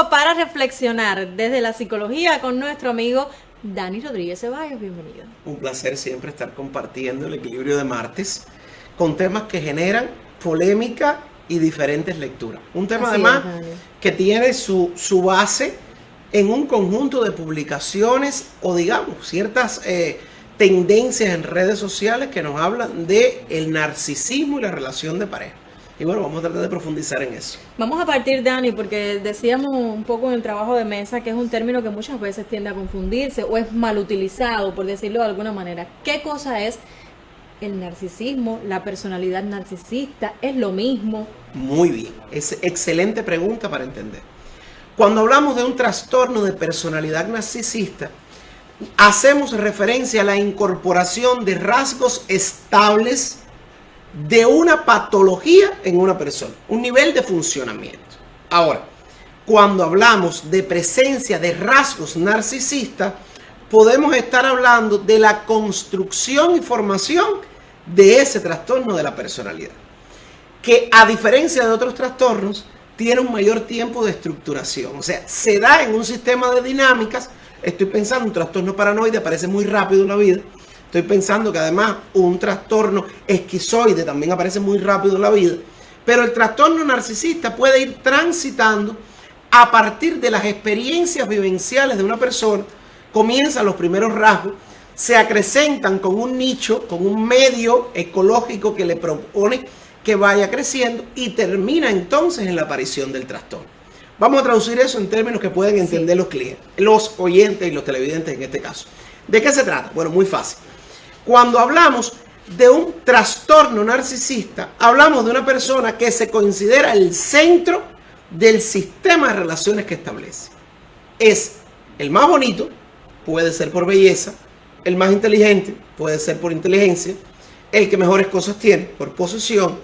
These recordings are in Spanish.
tiempo para reflexionar desde la psicología con nuestro amigo Dani Rodríguez Ceballos. Bienvenido. Un placer siempre estar compartiendo el equilibrio de martes con temas que generan polémica y diferentes lecturas. Un tema además que tiene su base en un conjunto de publicaciones o digamos ciertas tendencias en redes sociales que nos hablan de el narcisismo y la relación de pareja. Y bueno, vamos a tratar de profundizar en eso. Vamos a partir, Dani, porque decíamos un poco en el trabajo de mesa que es un término que muchas veces tiende a confundirse o es mal utilizado, por decirlo de alguna manera. ¿Qué cosa es el narcisismo? ¿La personalidad narcisista es lo mismo? Muy bien, es excelente pregunta para entender. Cuando hablamos de un trastorno de personalidad narcisista, hacemos referencia a la incorporación de rasgos estables de una patología en una persona, un nivel de funcionamiento. Ahora, cuando hablamos de presencia de rasgos narcisistas, podemos estar hablando de la construcción y formación de ese trastorno de la personalidad, que a diferencia de otros trastornos, tiene un mayor tiempo de estructuración. O sea, se da en un sistema de dinámicas. Estoy pensando, un trastorno paranoide aparece muy rápido en la vida. Estoy pensando que además un trastorno esquizoide también aparece muy rápido en la vida. Pero el trastorno narcisista puede ir transitando a partir de las experiencias vivenciales de una persona. Comienzan los primeros rasgos, se acrecentan con un nicho, con un medio ecológico que le propone que vaya creciendo y termina entonces en la aparición del trastorno. Vamos a traducir eso en términos que pueden entender los clientes, los oyentes y los televidentes en este caso. ¿De qué se trata? Bueno, muy fácil. Cuando hablamos de un trastorno narcisista, hablamos de una persona que se considera el centro del sistema de relaciones que establece. Es el más bonito, puede ser por belleza, el más inteligente, puede ser por inteligencia, el que mejores cosas tiene, por posesión,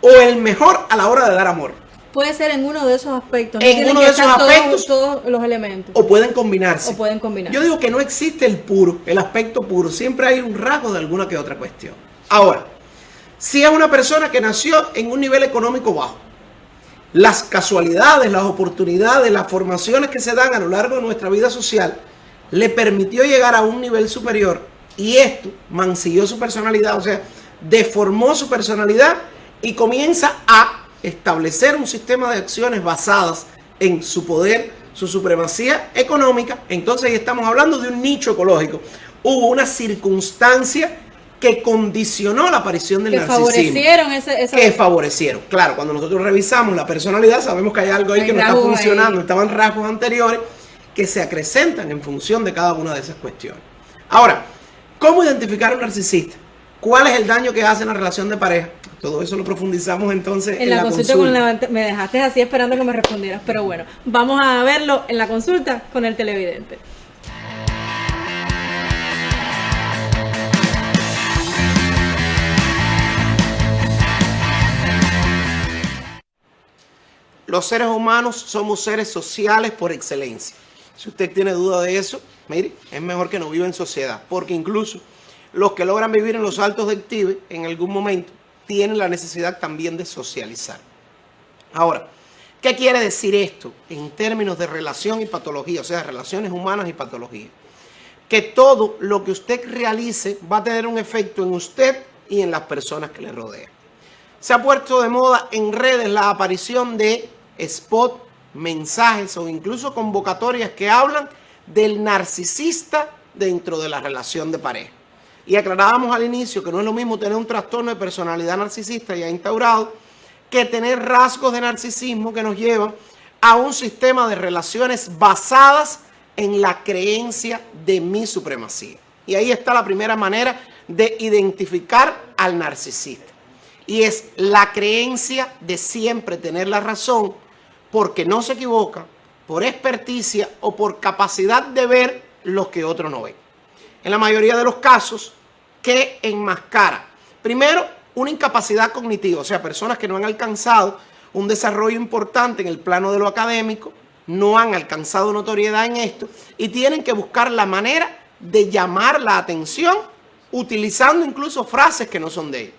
o el mejor a la hora de dar amor. Puede ser en uno de esos aspectos. No en uno de esos aspectos. Todos los elementos. O pueden combinarse. O pueden combinarse. Yo digo que no existe el puro, el aspecto puro. Siempre hay un rasgo de alguna que otra cuestión. Ahora, si es una persona que nació en un nivel económico bajo, las casualidades, las oportunidades, las formaciones que se dan a lo largo de nuestra vida social, le permitió llegar a un nivel superior y esto mancilló su personalidad, o sea, deformó su personalidad y comienza a establecer un sistema de acciones basadas en su poder, su supremacía económica. Entonces ahí estamos hablando de un nicho ecológico. Hubo una circunstancia que condicionó la aparición del narcisismo. Que favorecieron. Claro, cuando nosotros revisamos la personalidad sabemos que hay algo ahí que no está funcionando. Estaban rasgos anteriores que se acrecentan en función de cada una de esas cuestiones. Ahora, ¿cómo identificar a un narcisista? ¿Cuál es el daño que hace en la relación de pareja? Todo eso lo profundizamos entonces en la consulta. Me dejaste así esperando que me respondieras, pero bueno, vamos a verlo en la consulta con el televidente. Los seres humanos somos seres sociales por excelencia. Si usted tiene duda de eso, mire, es mejor que no viva en sociedad, porque incluso los que logran vivir en los altos del Tíbet en algún momento tienen la necesidad también de socializar. Ahora, ¿qué quiere decir esto en términos de relación y patología? O sea, relaciones humanas y patología. Que todo lo que usted realice va a tener un efecto en usted y en las personas que le rodean. Se ha puesto de moda en redes la aparición de spots, mensajes o incluso convocatorias que hablan del narcisista dentro de la relación de pareja. Y aclarábamos al inicio que no es lo mismo tener un trastorno de personalidad narcisista ya instaurado que tener rasgos de narcisismo que nos llevan a un sistema de relaciones basadas en la creencia de mi supremacía. Y ahí está la primera manera de identificar al narcisista. Y es la creencia de siempre tener la razón porque no se equivoca, por experticia o por capacidad de ver lo que otro no ve. En la mayoría de los casos, ¿qué enmascara? Primero, una incapacidad cognitiva, o sea, personas que no han alcanzado un desarrollo importante en el plano de lo académico, no han alcanzado notoriedad en esto y tienen que buscar la manera de llamar la atención utilizando incluso frases que no son de ellos.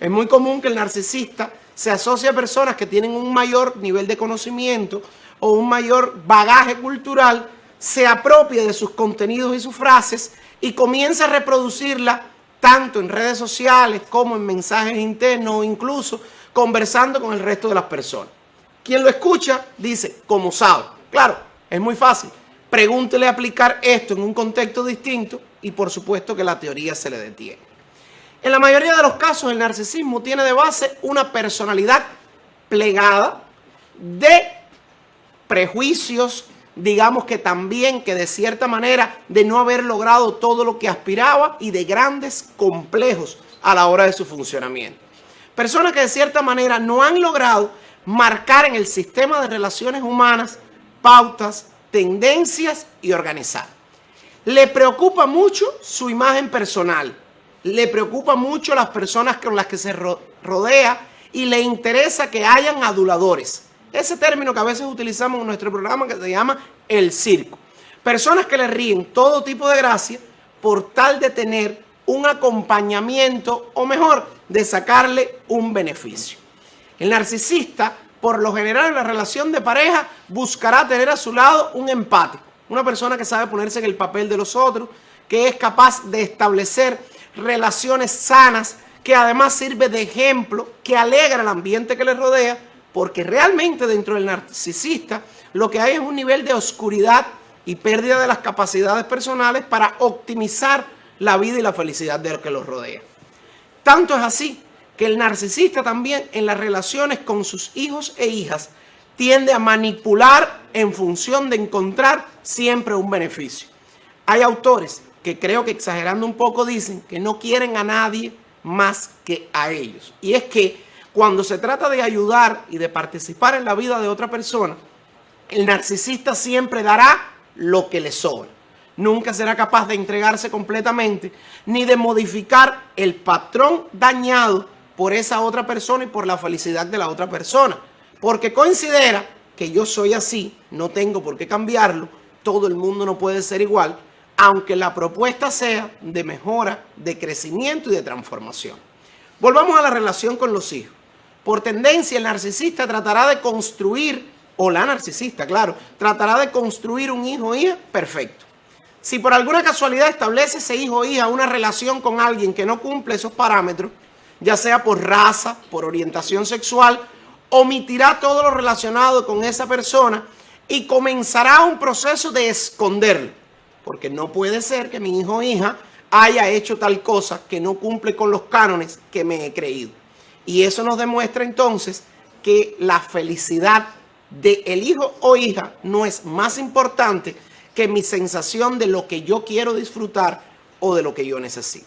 Es muy común que el narcisista se asocie a personas que tienen un mayor nivel de conocimiento o un mayor bagaje cultural, se apropia de sus contenidos y sus frases y comienza a reproducirla tanto en redes sociales como en mensajes internos o incluso conversando con el resto de las personas. Quien lo escucha dice, ¿cómo sabe? Claro, es muy fácil. Pregúntele aplicar esto en un contexto distinto y por supuesto que la teoría se le detiene. En la mayoría de los casos el narcisismo tiene de base una personalidad plegada de prejuicios, digamos que también que de cierta manera de no haber logrado todo lo que aspiraba y de grandes complejos a la hora de su funcionamiento. Personas que de cierta manera no han logrado marcar en el sistema de relaciones humanas pautas, tendencias y organizar. Le preocupa mucho su imagen personal, le preocupa mucho las personas con las que se rodea y le interesa que hayan aduladores. Ese término que a veces utilizamos en nuestro programa que se llama el circo. Personas que le ríen todo tipo de gracia por tal de tener un acompañamiento o mejor, de sacarle un beneficio. El narcisista, por lo general en la relación de pareja, buscará tener a su lado un empático. Una persona que sabe ponerse en el papel de los otros, que es capaz de establecer relaciones sanas, que además sirve de ejemplo, que alegra el ambiente que le rodea, porque realmente dentro del narcisista lo que hay es un nivel de oscuridad y pérdida de las capacidades personales para optimizar la vida y la felicidad de los que los rodea. Tanto es así que el narcisista también en las relaciones con sus hijos e hijas tiende a manipular en función de encontrar siempre un beneficio. Hay autores que creo que exagerando un poco dicen que no quieren a nadie más que a ellos. Y es que cuando se trata de ayudar y de participar en la vida de otra persona, el narcisista siempre dará lo que le sobra. Nunca será capaz de entregarse completamente ni de modificar el patrón dañado por esa otra persona y por la felicidad de la otra persona. Porque considera que yo soy así, no tengo por qué cambiarlo, todo el mundo no puede ser igual, aunque la propuesta sea de mejora, de crecimiento y de transformación. Volvamos a la relación con los hijos. Por tendencia, el narcisista tratará de construir, o la narcisista, claro, tratará de construir un hijo o hija perfecto. Si por alguna casualidad establece ese hijo o hija una relación con alguien que no cumple esos parámetros, ya sea por raza, por orientación sexual, omitirá todo lo relacionado con esa persona y comenzará un proceso de esconderlo. Porque no puede ser que mi hijo o hija haya hecho tal cosa que no cumple con los cánones que me he creído. Y eso nos demuestra entonces que la felicidad del hijo o hija no es más importante que mi sensación de lo que yo quiero disfrutar o de lo que yo necesito.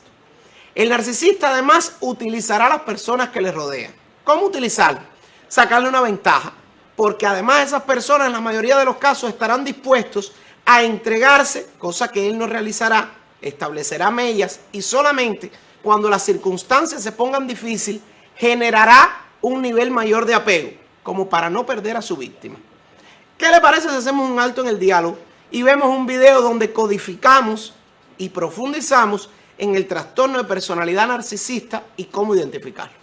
El narcisista además utilizará a las personas que le rodean. ¿Cómo utilizarlo? Sacarle una ventaja, porque además esas personas en la mayoría de los casos estarán dispuestos a entregarse, cosa que él no realizará, establecerá mellas y solamente cuando las circunstancias se pongan difíciles generará un nivel mayor de apego, como para no perder a su víctima. ¿Qué le parece si hacemos un alto en el diálogo y vemos un video donde codificamos y profundizamos en el trastorno de personalidad narcisista y cómo identificarlo?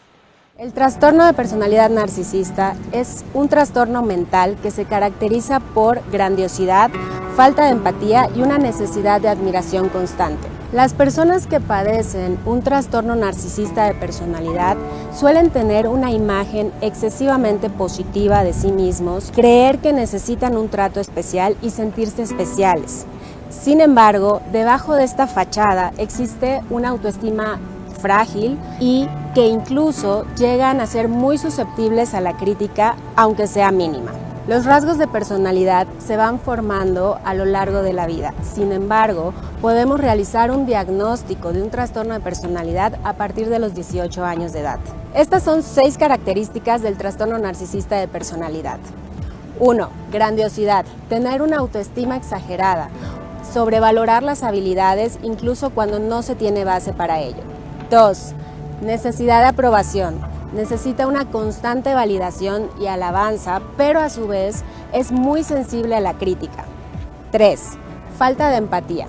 El trastorno de personalidad narcisista es un trastorno mental que se caracteriza por grandiosidad, falta de empatía y una necesidad de admiración constante. Las personas que padecen un trastorno narcisista de personalidad suelen tener una imagen excesivamente positiva de sí mismos, creer que necesitan un trato especial y sentirse especiales. Sin embargo, debajo de esta fachada existe una autoestima frágil y que incluso llegan a ser muy susceptibles a la crítica, aunque sea mínima. Los rasgos de personalidad se van formando a lo largo de la vida. Sin embargo, podemos realizar un diagnóstico de un trastorno de personalidad a partir de los 18 años de edad. Estas son 6 características del trastorno narcisista de personalidad. 1. Grandiosidad. Tener una autoestima exagerada. Sobrevalorar las habilidades incluso cuando no se tiene base para ello. 2. Necesidad de aprobación. Necesita una constante validación y alabanza, pero a su vez es muy sensible a la crítica. 3. Falta de empatía.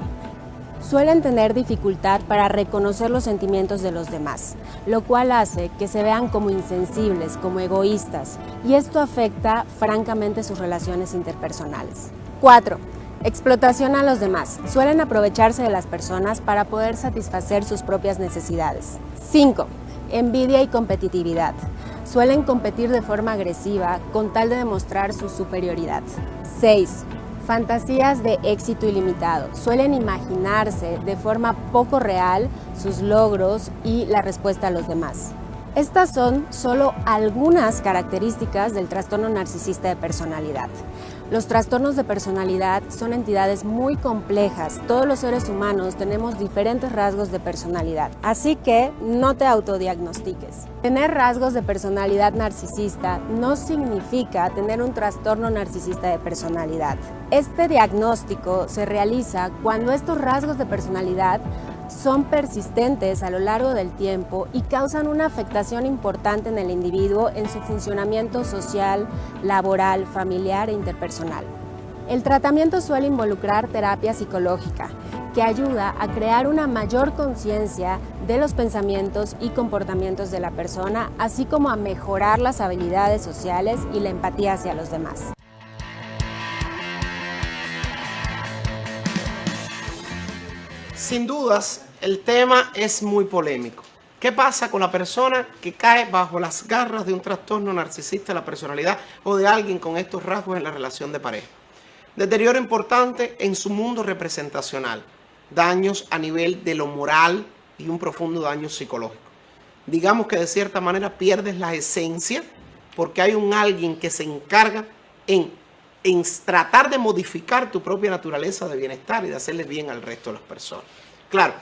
suelen tener dificultad para reconocer los sentimientos de los demás, lo cual hace que se vean como insensibles, como egoístas, y esto afecta francamente sus relaciones interpersonales. 4. Explotación a los demás. Suelen aprovecharse de las personas para poder satisfacer sus propias necesidades. 5. Envidia y competitividad. Suelen competir de forma agresiva con tal de demostrar su superioridad. 6. Fantasías de éxito ilimitado. Suelen imaginarse de forma poco real sus logros y la respuesta a los demás. Estas son solo algunas características del trastorno narcisista de personalidad. Los trastornos de personalidad son entidades muy complejas. Todos los seres humanos tenemos diferentes rasgos de personalidad, así que no te autodiagnostiques. Tener rasgos de personalidad narcisista no significa tener un trastorno narcisista de personalidad. Este diagnóstico se realiza cuando estos rasgos de personalidad son persistentes a lo largo del tiempo y causan una afectación importante en el individuo en su funcionamiento social, laboral, familiar e interpersonal. El tratamiento suele involucrar terapia psicológica, que ayuda a crear una mayor conciencia de los pensamientos y comportamientos de la persona, así como a mejorar las habilidades sociales y la empatía hacia los demás. Sin dudas, el tema es muy polémico. ¿Qué pasa con la persona que cae bajo las garras de un trastorno narcisista de la personalidad o de alguien con estos rasgos en la relación de pareja? Deterioro importante en su mundo representacional, daños a nivel de lo moral y un profundo daño psicológico. Digamos que de cierta manera pierdes la esencia porque hay un alguien que se encarga en tratar de modificar tu propia naturaleza de bienestar y de hacerle bien al resto de las personas. Claro,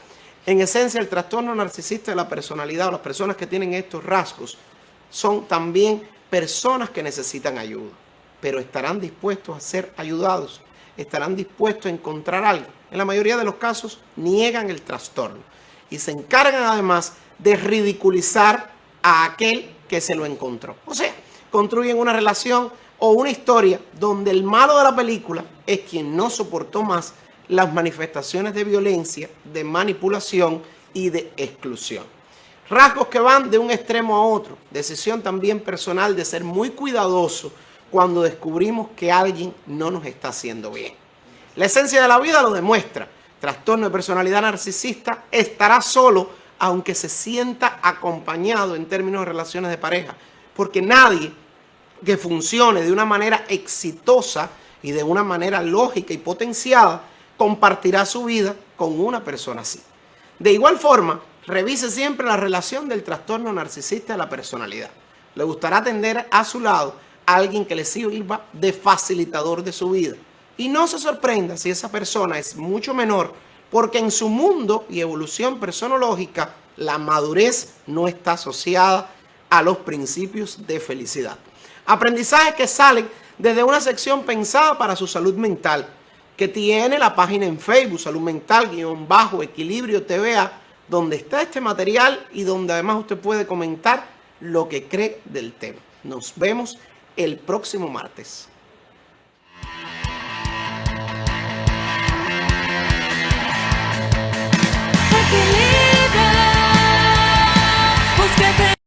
en esencia el trastorno narcisista de la personalidad o las personas que tienen estos rasgos son también personas que necesitan ayuda, pero estarán dispuestos a ser ayudados, estarán dispuestos a encontrar algo. En la mayoría de los casos niegan el trastorno y se encargan además de ridiculizar a aquel que se lo encontró. O sea, construyen una relación o una historia donde el malo de la película es quien no soportó más las manifestaciones de violencia, de manipulación y de exclusión. Rasgos que van de un extremo a otro. Decisión también personal de ser muy cuidadoso cuando descubrimos que alguien no nos está haciendo bien. La esencia de la vida lo demuestra. Trastorno de personalidad narcisista estará solo aunque se sienta acompañado en términos de relaciones de pareja, porque nadie que funcione de una manera exitosa y de una manera lógica y potenciada compartirá su vida con una persona así. De igual forma, revise siempre la relación del trastorno narcisista de la personalidad. Le gustará tener a su lado a alguien que le sirva de facilitador de su vida. Y no se sorprenda si esa persona es mucho menor, porque en su mundo y evolución personológica, la madurez no está asociada a los principios de felicidad. Aprendizajes que salen desde una sección pensada para su salud mental, que tiene la página en Facebook, Salud Mental _Equilibrio TVA, donde está este material y donde además usted puede comentar lo que cree del tema. Nos vemos el próximo martes.